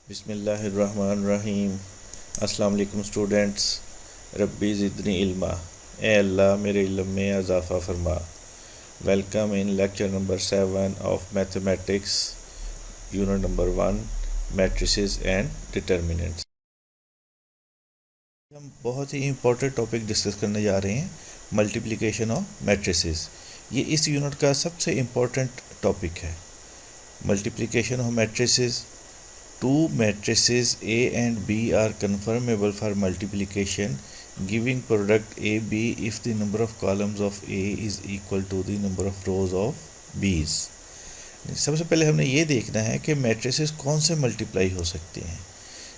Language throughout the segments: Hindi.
बिस्मिल्लाहिर्रहमानिर्रहीम। अस्सलाम वालेकुम स्टूडेंट्स। रब्बी ज़िदनी इल्मा, ए अल्लाह मेरे इल्म में इजाफ़ा फरमा। Welcome in lecture number 7 of mathematics, unit number 1, matrices and determinants. हम बहुत ही इम्पोर्टेंट टॉपिक डिस्कस करने जा रहे हैं, मल्टीप्लिकेशन ऑफ मैट्रिसेस। ये इस यूनिट का सबसे इम्पोर्टेंट टॉपिक है। Multiplication of matrices. Two matrices A and B are conformable for multiplication, giving product AB if the number of columns of A is equal to the number of rows of B's। सबसे पहले हमने ये देखना है कि मैट्रिसेस कौन से मल्टीप्लाई हो सकते हैं,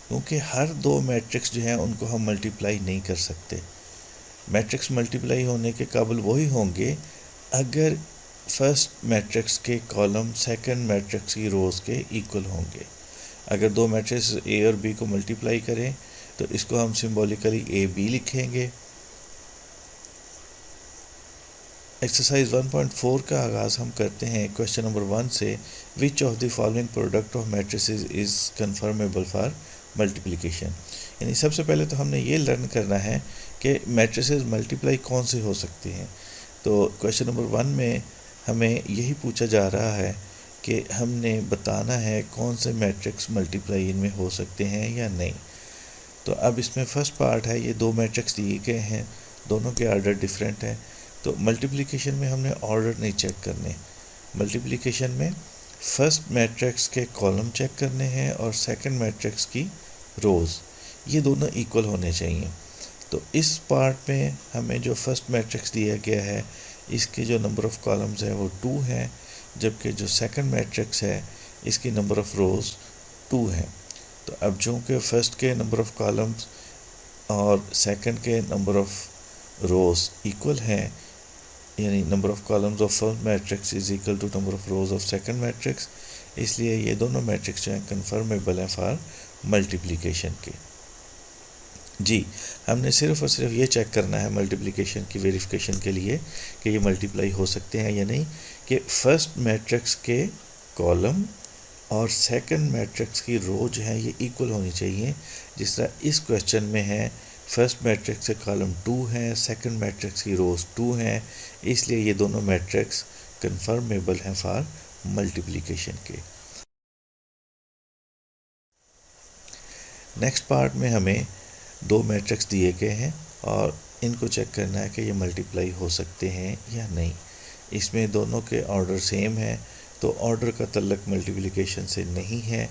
क्योंकि हर दो मैट्रिक्स जो हैं उनको हम मल्टीप्लाई नहीं कर सकते। मैट्रिक्स मल्टीप्लाई होने के काबिल वही होंगे अगर फर्स्ट मैट्रिक्स के कॉलम सेकंड मैट्रिक्स की रोज़ के इक्वल होंगे। अगर दो मैट्रिक्स ए और बी को मल्टीप्लाई करें तो इसको हम सिंबॉलिकली ए बी लिखेंगे। एक्सरसाइज 1.4 का आगाज़ हम करते हैं क्वेश्चन नंबर 1 से। Which of the following product of matrices is conformable for multiplication. यानी सबसे पहले तो हमने ये लर्न करना है कि मैट्रिसेस मल्टीप्लाई कौन से हो सकते हैं। तो क्वेश्चन नंबर 1 में हमें यही पूछा जा रहा है कि हमने बताना है कौन से मैट्रिक्स मल्टीप्लाई इनमें हो सकते हैं या नहीं। तो अब इसमें फर्स्ट पार्ट है, ये दो मैट्रिक्स दिए गए हैं, दोनों के ऑर्डर डिफरेंट है। तो मल्टीप्लिकेशन में हमने ऑर्डर नहीं चेक करने। मल्टीप्लिकेशन में फर्स्ट मैट्रिक्स के कॉलम चेक करने हैं और सेकंड मैट्रिक्स की रोज़, ये दोनों इक्वल होने चाहिए। तो इस पार्ट में हमें जो फर्स्ट मैट्रिक्स दिया गया है इसके जो नंबर ऑफ़ कॉलम्स हैं वो 2 हैं, जबकि जो सेकंड मैट्रिक्स है इसकी नंबर ऑफ़ रोज़ 2 है। तो अब चूँकि फर्स्ट के नंबर ऑफ़ कॉलम्स और सेकंड के नंबर ऑफ़ रोज़ इक्वल हैं, यानी number of columns of first matrix is equal to number of rows of second matrix, इसलिए ये दोनों मैट्रिक्स जो हैं कन्फर्मेबल हैं फॉर मल्टीप्लिकेशन के। जी, हमने सिर्फ़ और सिर्फ ये चेक करना है मल्टीप्लिकेशन की वेरिफिकेशन के लिए कि ये मल्टीप्लाई हो सकते हैं या नहीं, कि फर्स्ट मैट्रिक्स के कॉलम और सेकंड मैट्रिक्स की रो जो है ये इक्वल होनी चाहिए। जिस तरह इस क्वेश्चन में है, फर्स्ट मैट्रिक्स के कॉलम 2 हैं, सेकंड मैट्रिक्स की रोज़ 2 हैं, इसलिए ये दोनों मैट्रिक्स कन्फर्मेबल हैं फॉर मल्टीप्लिकेशन के। नेक्स्ट पार्ट में हमें दो मैट्रिक्स दिए गए हैं और इनको चेक करना है कि ये मल्टीप्लाई हो सकते हैं या नहीं। इसमें दोनों के ऑर्डर सेम है, तो ऑर्डर का तल्लक मल्टीप्लिकेशन से नहीं है।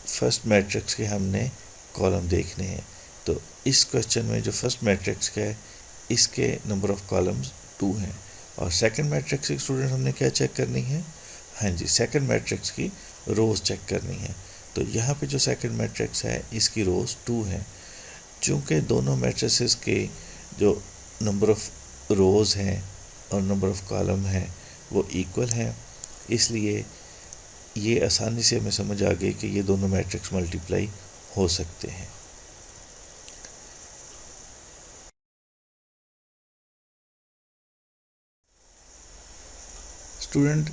फर्स्ट मैट्रिक्स के हमने कॉलम देखने हैं। तो इस क्वेश्चन में जो फर्स्ट मैट्रिक्स का है इसके नंबर ऑफ़ कॉलम्स 2 हैं, और सेकंड मैट्रिक्स की स्टूडेंट हमने क्या चेक करनी है? हाँ जी, सेकंड मैट्रिक्स की रोज़ चेक करनी है। तो यहाँ पे जो सेकंड मैट्रिक्स है इसकी रोज़ 2 हैं। चूँकि दोनों मैट्रिसेस के जो नंबर ऑफ़ रोज़ हैं और नंबर ऑफ़ कॉलम हैं वो इक्वल हैं, इसलिए ये आसानी से हमें समझ आ गई कि ये दोनों मैट्रिक्स मल्टीप्लाई हो सकते हैं। स्टूडेंट,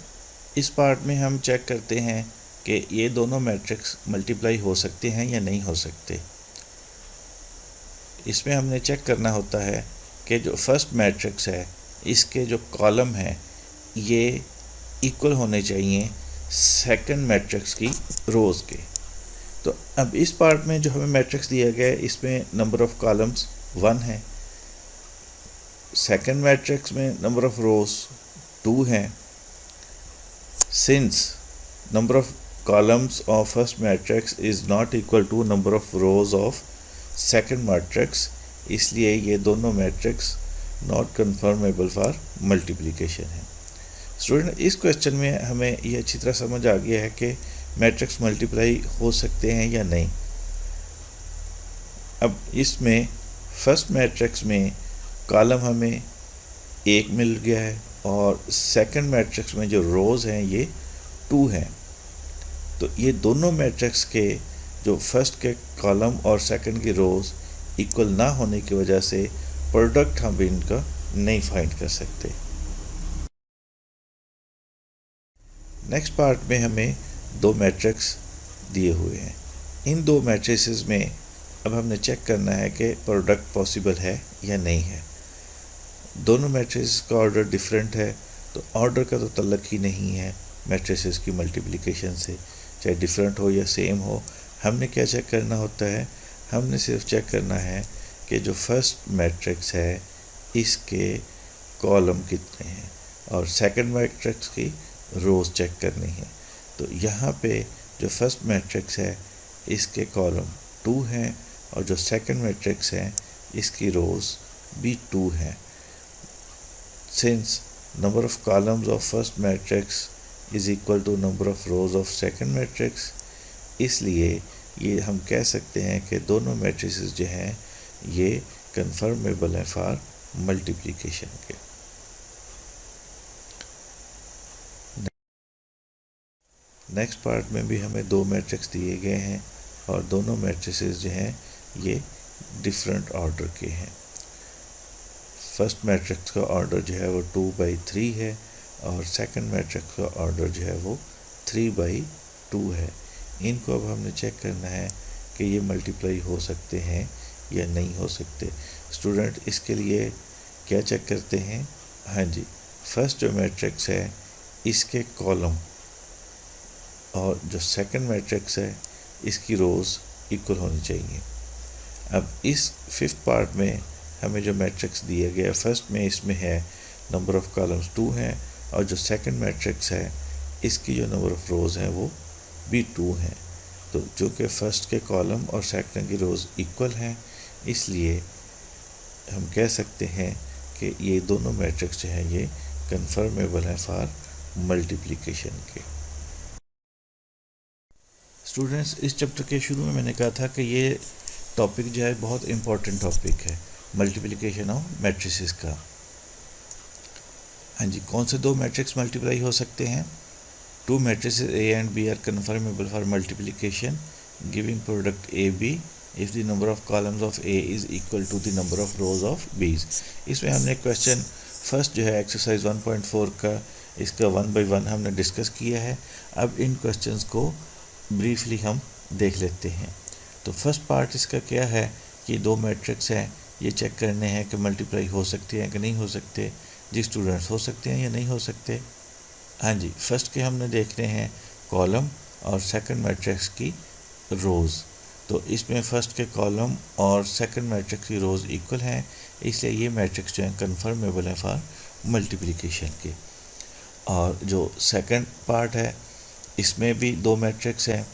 इस पार्ट में हम चेक करते हैं कि ये दोनों मैट्रिक्स मल्टीप्लाई हो सकते हैं या नहीं हो सकते। इसमें हमने चेक करना होता है कि जो फर्स्ट मैट्रिक्स है इसके जो कॉलम हैं ये इक्वल होने चाहिए सेकंड मैट्रिक्स की रोज़ के। तो अब इस पार्ट में जो हमें मैट्रिक्स दिया गया है इसमें नंबर ऑफ़ कॉलम्स 1 है, सेकंड मैट्रिक्स में नंबर ऑफ़ रोज़ 2 हैं। Since number of columns of first matrix is not equal to number of rows of second matrix, इसलिए ये दोनों matrix not conformable for multiplication है। स्टूडेंट, इस क्वेश्चन में हमें ये अच्छी तरह समझ आ गया है कि मैट्रिक्स मल्टीप्लाई हो सकते हैं या नहीं। अब इसमें फर्स्ट मैट्रिक्स में कॉलम हमें 1 मिल गया है और सेकंड मैट्रिक्स में जो रोज़ हैं ये 2 हैं। तो ये दोनों मैट्रिक्स के जो फर्स्ट के कॉलम और सेकंड की रोज़ इक्वल ना होने की वजह से प्रोडक्ट हम इनका नहीं फाइंड कर सकते। नेक्स्ट पार्ट में हमें दो मैट्रिक्स दिए हुए हैं। इन दो मैट्रिसेस में अब हमने चेक करना है कि प्रोडक्ट पॉसिबल है या नहीं है। दोनों मैट्रिसेस का ऑर्डर डिफरेंट है, तो ऑर्डर का तो तल्लक ही नहीं है मैट्रिसेस की मल्टीप्लिकेशन से, चाहे डिफरेंट हो या सेम हो। हमने क्या चेक करना होता है, हमने सिर्फ चेक करना है कि जो फर्स्ट मैट्रिक्स है इसके कॉलम कितने हैं और सेकंड मैट्रिक्स की रोज़ चेक करनी है। तो यहाँ पे जो फर्स्ट मैट्रिक्स है इसके कॉलम 2 हैं और जो सेकंड मैट्रिक्स है इसकी रोज़ भी 2 हैं। Since number of columns of first matrix is equal to number of rows of second matrix, इसलिए ये हम कह सकते हैं कि दोनों मैट्रिसेस जो हैं ये कन्फर्मेबल हैं फॉर मल्टीप्लिकेशन के। नेक्स्ट पार्ट में भी हमें दो मैट्रिक्स दिए गए हैं और दोनों मैट्रिसेस जो हैं ये डिफरेंट ऑर्डर के हैं। फर्स्ट मैट्रिक्स का ऑर्डर जो है वो 2/3 है और सेकंड मैट्रिक्स का ऑर्डर जो है वो 3/2 है। इनको अब हमने चेक करना है कि ये मल्टीप्लाई हो सकते हैं या नहीं हो सकते। स्टूडेंट इसके लिए क्या चेक करते हैं, हाँ जी, फर्स्ट जो मैट्रिक्स है इसके कॉलम और जो सेकंड मैट्रिक्स है इसकी रोज़ इक्वल होनी चाहिए। अब इस फिफ्थ पार्ट में हमें जो मैट्रिक्स दिया गया, फर्स्ट में इसमें है नंबर ऑफ़ कॉलम्स 2 हैं और जो सेकंड मैट्रिक्स है इसकी जो नंबर ऑफ़ रोज़ हैं वो भी 2 हैं। तो चूँकि फर्स्ट के कॉलम और सेकंड की रोज़ इक्वल हैं, इसलिए हम कह सकते हैं कि ये दोनों मैट्रिक्स जो हैं ये कन्फर्मेबल हैं फॉर मल्टीप्लिकेशन के। स्टूडेंट्स, इस चैप्टर के शुरू में मैंने कहा था कि ये टॉपिक जो है बहुत इम्पोर्टेंट टॉपिक है, मल्टीप्लिकेशन ऑफ मैट्रिसेस का। हाँ जी, कौन से दो मैट्रिक्स मल्टीप्लाई हो सकते हैं? Two matrices A and B are conformable for multiplication giving product AB if the number of columns of A is equal to the number of rows of B's। इसमें हमने क्वेश्चन फर्स्ट जो है एक्सरसाइज 1.4 का, इसका 1 by 1 हमने डिस्कस किया है। अब इन क्वेश्चंस को ब्रीफली हम देख लेते हैं। तो फर्स्ट पार्ट इसका क्या है कि दो मैट्रिक्स हैं, ये चेक करने हैं कि मल्टीप्लाई हो सकते हैं कि नहीं हो सकते। जी स्टूडेंट्स, हो सकते हैं या नहीं हो सकते? हाँ जी, फर्स्ट के हमने देखने हैं कॉलम और सेकंड मैट्रिक्स की रोज़। तो इसमें फर्स्ट के कॉलम और सेकंड मैट्रिक्स की रोज़ इक्वल हैं, इसलिए ये मैट्रिक्स जो हैं कन्फर्मेबल है फॉर मल्टीप्लिकेशन के। और जो सेकंड पार्ट है इसमें भी दो मैट्रिक्स हैं,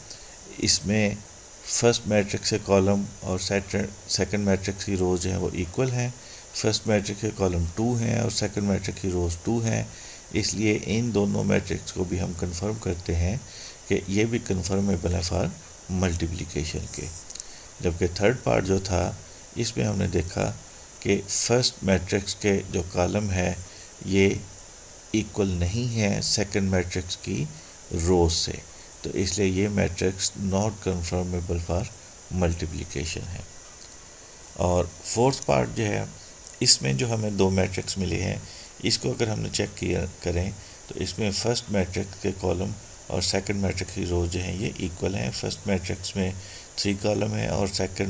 इसमें फर्स्ट मैट्रिक्स के कॉलम और सेकंड मैट्रिक्स की रोज़ जो हैं वो इक्वल हैं। फर्स्ट मैट्रिक्स के कॉलम 2 हैं और सेकंड मैट्रिक्स की रोज़ 2 हैं, इसलिए इन दोनों मैट्रिक्स को भी हम कंफर्म करते हैं कि ये भी कन्फर्मेबल है फॉर मल्टीप्लिकेशन के। जबकि थर्ड पार्ट जो था इसमें हमने देखा कि फर्स्ट मैट्रिक्स के जो कॉलम है ये इक्वल नहीं है सेकंड मैट्रिक्स की रोज से, तो इसलिए ये matrix not conformable for multiplication है। और फोर्थ पार्ट जो है इसमें जो हमें दो मैट्रिक्स मिले हैं, इसको अगर हमने चेक किया करें तो इसमें फर्स्ट मैट्रिक्स के कॉलम और सेकंड मैट्रिक्स की रोज जो हैं ये इक्वल हैं। फर्स्ट मैट्रिक्स में 3 कॉलम है और फर्स्ट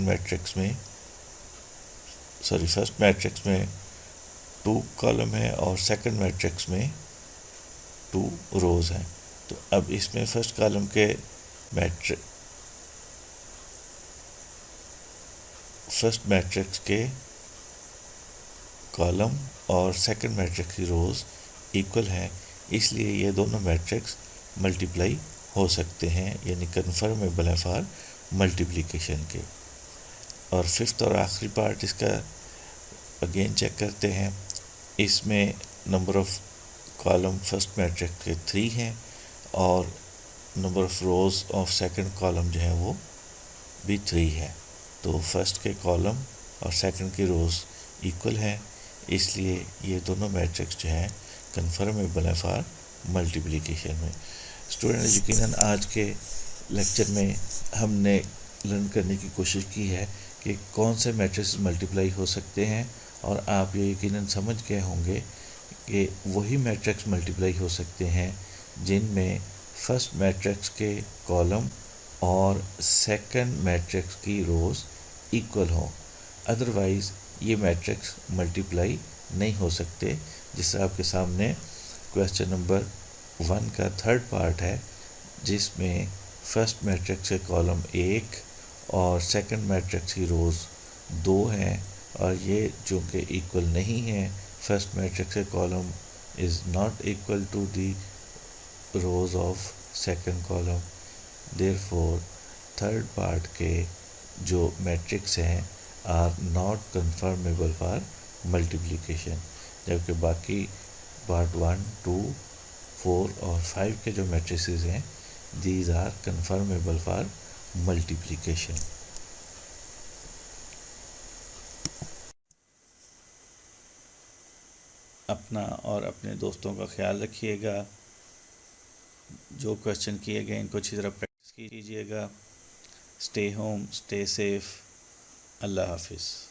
मैट्रिक्स में 2 कॉलम है और सेकंड मैट्रिक्स में 2 रोज़ हैं। तो अब इसमें फर्स्ट कॉलम के फर्स्ट मैट्रिक्स के कॉलम और सेकंड मैट्रिक्स की रोज़ इक्वल हैं, इसलिए ये दोनों मैट्रिक्स मल्टीप्लाई हो सकते हैं, यानी कन्फर्मेबल है फॉर मल्टीप्लिकेशन के। और फिफ्थ और आखिरी पार्ट इसका अगेन चेक करते हैं। इसमें number of column first matrix के 3 हैं और number of rows of second column जो है वो भी 3 है। तो फर्स्ट के कॉलम और सेकंड की रोज़ इक्वल हैं, इसलिए ये दोनों मैट्रिक्स जो हैं कन्फर्मेबल है फॉर मल्टीप्लिकेशन में। स्टूडेंट, यकीनन आज के लेक्चर में हमने लर्न करने की कोशिश की है कि कौन से मैट्रिक्स मल्टीप्लाई हो सकते हैं, और आप ये यकीनन समझ गए होंगे कि वही मैट्रिक्स मल्टीप्लाई हो सकते हैं जिनमें फर्स्ट मैट्रिक्स के कॉलम और सेकंड मैट्रिक्स की रोज़ इक्वल हों, अदरवाइज़ ये मैट्रिक्स मल्टीप्लाई नहीं हो सकते। जिस तरह आपके सामने क्वेश्चन नंबर 1 का थर्ड पार्ट है, जिसमें फर्स्ट मैट्रिक्स के कॉलम 1 और सेकंड मैट्रिक्स की रोज़ 2 हैं, और ये चूँकि इक्वल नहीं है, फर्स्ट मैट्रिक्स के column is not equal to the rows of second column, therefore third part के जो मैट्रिक्स हैं are not conformable for multiplication, जबकि बाकी पार्ट 1, 2, 4 और 5 के जो मैट्रिसेस हैं these are conformable for multiplication. अपना और अपने दोस्तों का ख्याल रखिएगा। जो क्वेश्चन किए गए इनको अच्छी तरह प्रैक्टिस कीजिएगा। Stay home, stay safe. अल्लाह हाफिज़।